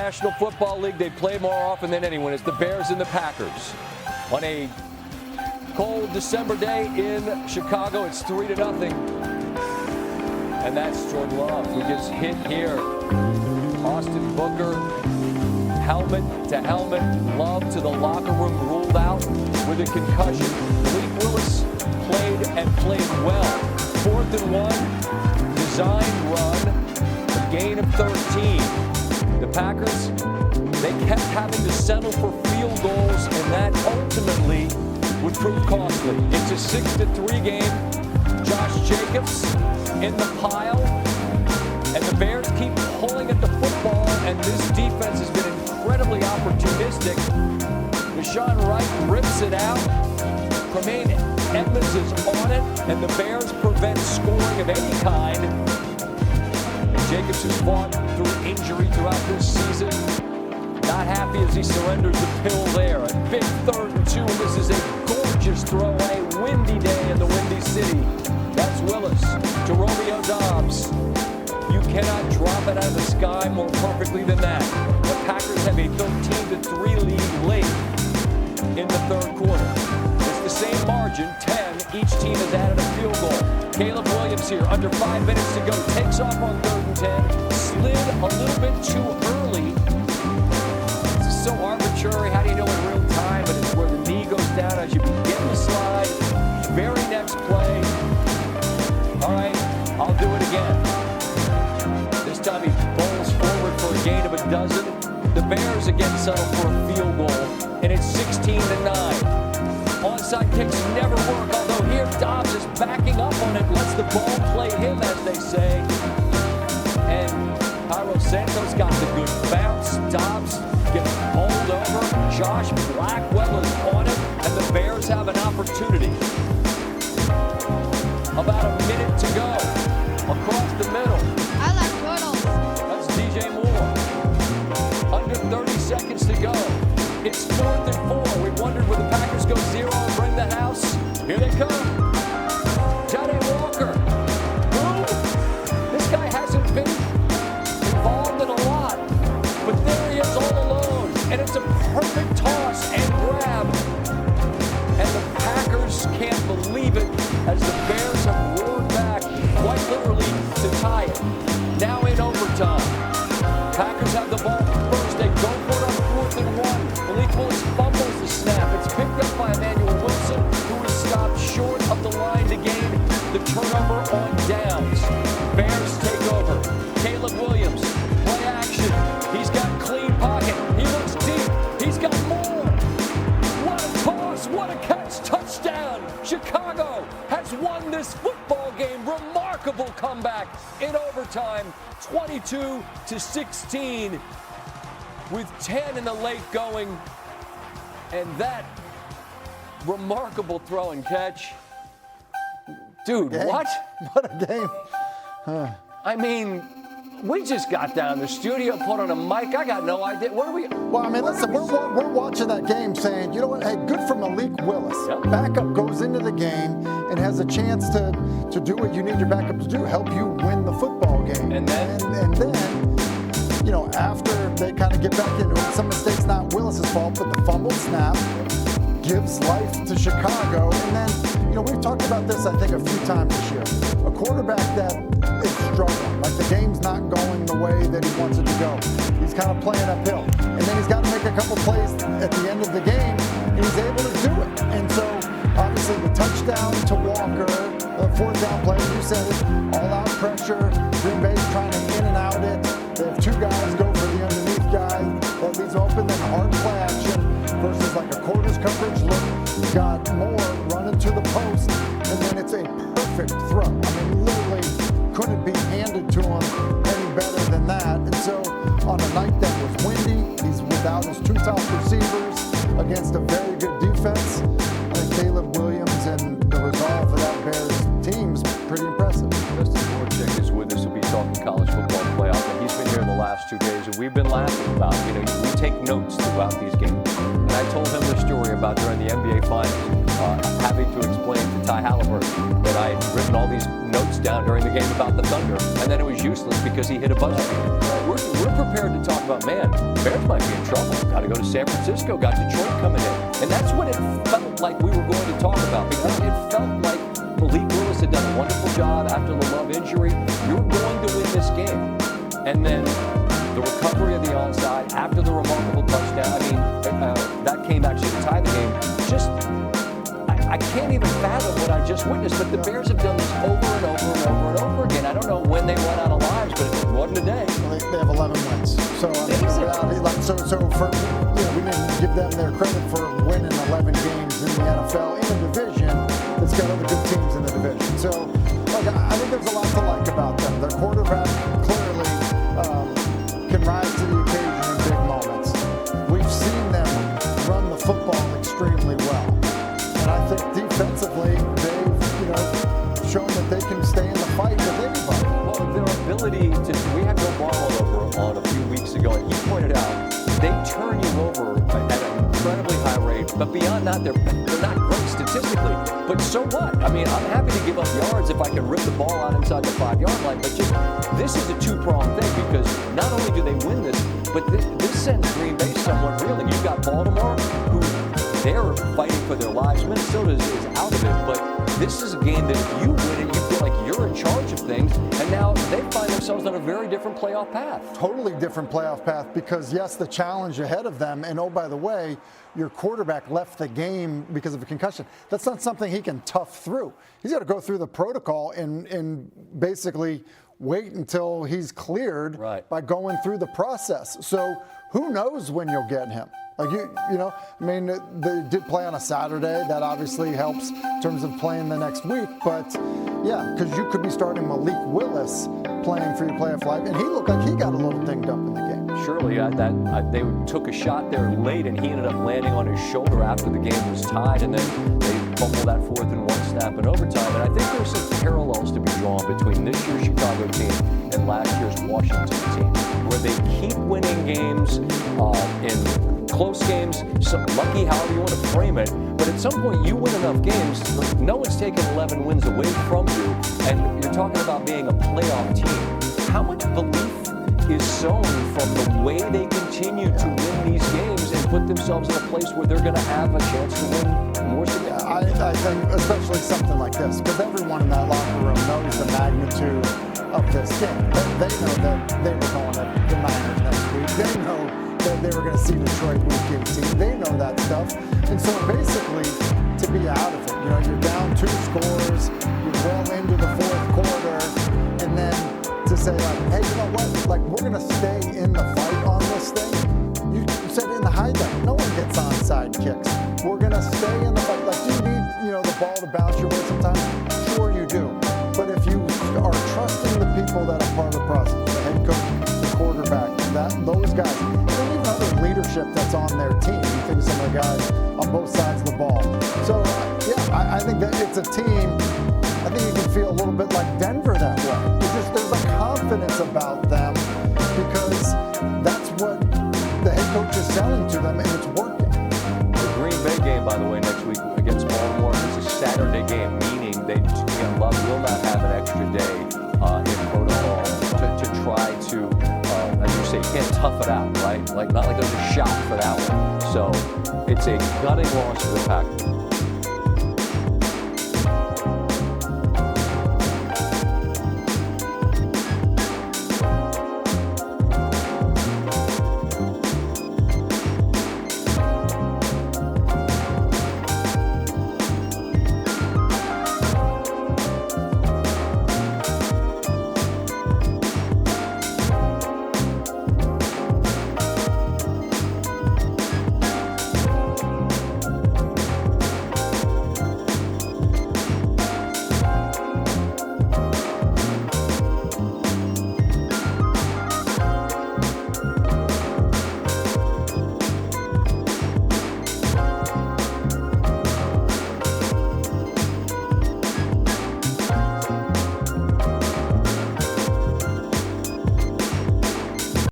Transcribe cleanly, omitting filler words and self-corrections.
National Football League, they play more often than anyone. It's the Bears and the Packers. On a cold December day in Chicago, it's 3-0. And that's Jordan Love, who gets hit here. Austin Booker, helmet to helmet. Love to the locker room, ruled out with a concussion. Malik Willis played well. 4th and 1, design run, a gain of 13. The Packers, they kept having to settle for field goals, and that ultimately would prove costly. It's a 6-3 game. Josh Jacobs in the pile, and the Bears keep pulling at the football, and this defense has been incredibly opportunistic. Deshaun Wright rips it out. Tremaine Edmonds is on it, and the Bears prevent scoring of any kind. And Jacobs has fought through injury throughout this season. Not happy as he surrenders the pill there. A big 3rd and 2, and this is a gorgeous throw. A windy day in the Windy City. That's Willis to Romeo Doubs. You cannot drop it out of the sky more perfectly than that. The Packers have a 13-3 lead late in the 3rd quarter. It's the same margin, 10. Each team has added a field goal. Caleb Williams here, under 5 minutes to go, takes off on 3rd and 10. Slid a little bit too early. This is so arbitrary. How do you know in real time? But it's where the knee goes down as you begin to slide. Very next play. All right, I'll do it again. This time he bowls forward for a gain of a dozen. The Bears again settle for a field goal, and it's 16-9. Onside kicks never work, although here Doubs is backing up on it, lets the ball play him, as they say. And Cairo Santos got the good bounce. Doubs gets bowled over. Josh Blackwell is on it, and the Bears have an opportunity. About a minute to go. Across the middle. I like turtles. That's DJ Moore. Under 30 seconds to go. It's 4th and 4. We wondered, would the Packers go 0 and bring the house? Here they come. Jayden Walker. Who? This guy hasn't been involved in a lot. But there he is all alone. And it's a perfect toss and grab. And the Packers can't believe it as the Bears have roared back, quite literally, to tie it. Now in overtime. Packers have the ball first. They go for it on 4th and 1. Malik Willis fumbles the snap. It's picked up by Emmanuel Wilson, who is stopped short of the line to gain the turnover on downs. Bears take over. Caleb Williams, play action. He's got clean pocket. He looks deep. He's got more. What a toss. What a catch. Touchdown. Chicago has won this football game. Remarkable comeback in overtime. 22-16 with 10 in the late going. And that remarkable throw and catch. Dude, what? What a game. I mean, we just got down the studio, put on a mic. I got no idea. What are we? Well, I mean, listen, we're watching that game saying, you know what, hey, good for Malik Willis. Yep. Backup goes into the game and has a chance to do what you need your backup to do, help you win the football game. And then? And then, you know, after they kind of get back into it, some mistakes not Willis's fault, but the fumble snap gives life to Chicago. And then, you know, we've talked about this, I think, a few times this year. A quarterback that is struggling, like the game's not going the way that he wants it to go. He's kind of playing uphill. And then he's got to make a couple plays at the end of the game, and he's able to do it. And so, obviously, the touchdown to Walker, the 4th down play, you said it, all-out pressure. Green Bay's trying to in and out it. They have 2 guys go for the underneath guy. That leaves open, then hard play action versus like a quarters coverage look. You've got Moore running to the post, and then it's a perfect throw. I mean, literally couldn't be handed to him any better than that. And so on a night that was windy, he's without his 2 top receivers against a very good defense. I think Caleb Williams and the resolve for that Bears team's pretty impressive. Justin Voracek is with us. We'll be talking college football playoff. And he's been here the last 2 days that we've been laughing about. You know, we take notes throughout these games. And I told him the story about during the NBA Finals, having to explain to Ty Halliburton that I had written all these notes down during the game about the Thunder, and then it was useless because he hit a buzzer beater. We're prepared to talk about, man, Bears might be in trouble. Got to go to San Francisco, got Detroit coming in. And that's what it felt like we were going to talk about, because it felt like Malik Willis had done a wonderful job after the Love injury. You're going to win this game. And then the recovery of the onside after the remarkable touchdown, I mean, that came actually to tie the game. Just, I can't even fathom what I just witnessed, but the Bears have done this over and over and over and over again. I don't know when they run out of lives, but it wasn't today. Well, they have 11 wins. So, I mean, in reality, like, so for, you know, we didn't give them their credit for winning 11 games in the NFL in a division that's got other good teams in the division. So, look, I think there's a lot to like about them. Their quarterback clearly can rise to the occasion in big moments. We've seen them run the football extremely well. And I think defensively, they've, you know, shown that they can stay in the fight with anybody. Well, their ability to, we had Bill Barlow over on a few weeks ago, and he pointed out they turn you over at an incredibly high rate, but beyond that, they're not great statistically. But so what? I mean, I'm happy to give up yards if I can rip the ball out inside the 5-yard line, but just, this is a two-pronged thing, because not only do they win this, but this sends Green Bay somewhat reeling. You've got Baltimore, who they're fighting for their lives. Minnesota is out of it, but this is a game that if you win it, you feel like you're in charge of things, and now they find themselves on a very different playoff path. Totally different playoff path, because yes, the challenge ahead of them, and oh, by the way, your quarterback left the game because of a concussion. That's not something he can tough through. He's got to go through the protocol and basically wait until he's cleared by going through the process. So who knows when you'll get him? Like, you know, I mean, they did play on a Saturday. That obviously helps in terms of playing the next week. But, yeah, because you could be starting Malik Willis playing for your playoff life, and he looked like he got a little dinged up in the game. Surely, they took a shot there late, and he ended up landing on his shoulder after the game was tied, and then they fumbled that 4th and 1 snap in overtime. And I think there's some parallels to be drawn between this year's Chicago team and last year's Washington team, where they keep winning games in close games, lucky, however you want to frame it, but at some point you win enough games, no one's taking 11 wins away from you, and you're talking about being a playoff team. How much belief is sown from the way they continue to win these games and put themselves in a place where they're going to have a chance to win more significant? I think especially something like this, because everyone in that locker room knows the magnitude of this game. They know that they were going to the Niners next week. They know that they were going to see Detroit week 18. They know that stuff. And so basically, to be out of it, you know, you're down 2 scores, you're well into the 4th quarter, and then to say, like, hey, you know what? Like, we're going to stay in the fight on this thing. You said in the high deck, no one gets onside kicks. We're going to stay in the fight. Like, do you need, you know, the ball to bounce your way sometimes? Sure you do. But if you are trusting the people that are part of the process, the head coach, the quarterback, those guys, and even other leadership that's on their team. You think of some of the guys on both sides of the ball. So, yeah, I think that it's a team. I think you can feel a little bit like Denver that way. There's a confidence about them, because that's what the head coach is selling to them, and it's working. The Green Bay game, by the way, next week against Baltimore is a Saturday game, meaning Love will not have an extra day in protocol to try to, as you say, you can't tough it out, right? Like, not like there's a shot for that one. So it's a gutting loss for the Packers.